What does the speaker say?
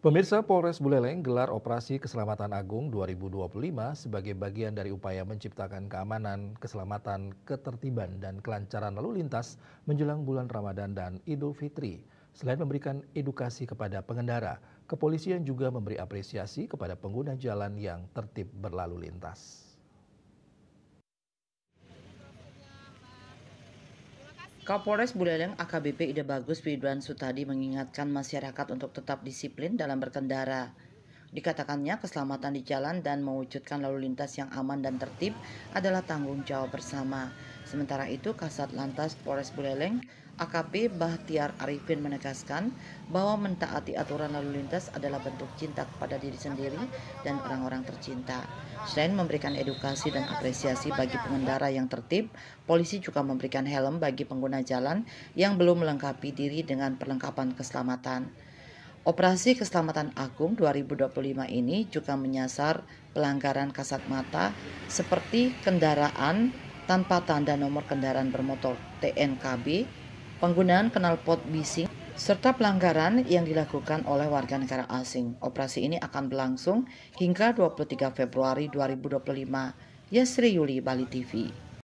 Pemirsa, Polres Buleleng gelar Operasi Keselamatan Agung 2025 sebagai bagian dari upaya menciptakan keamanan, keselamatan, ketertiban, dan kelancaran lalu lintas menjelang bulan Ramadan dan Idul Fitri. Selain memberikan edukasi kepada pengendara, kepolisian juga memberi apresiasi kepada pengguna jalan yang tertib berlalu lintas. Kapolres Buleleng AKBP Ide Bagus Ridwan Sutadi mengingatkan masyarakat untuk tetap disiplin dalam berkendara. Dikatakannya keselamatan di jalan dan mewujudkan lalu lintas yang aman dan tertib adalah tanggung jawab bersama. Sementara itu Kasat Lantas Polres Buleleng AKP Bahtiar Arifin menegaskan bahwa mentaati aturan lalu lintas adalah bentuk cinta kepada diri sendiri dan orang-orang tercinta. Selain memberikan edukasi dan apresiasi bagi pengendara yang tertib, polisi juga memberikan helm bagi pengguna jalan yang belum melengkapi diri dengan perlengkapan keselamatan. Operasi Keselamatan Agung 2025 ini juga menyasar pelanggaran kasat mata seperti kendaraan tanpa tanda nomor kendaraan bermotor TNKB, penggunaan knalpot bising, serta pelanggaran yang dilakukan oleh warga negara asing. Operasi ini akan berlangsung hingga 23 Februari 2025. Yasri Yuli, Bali TV.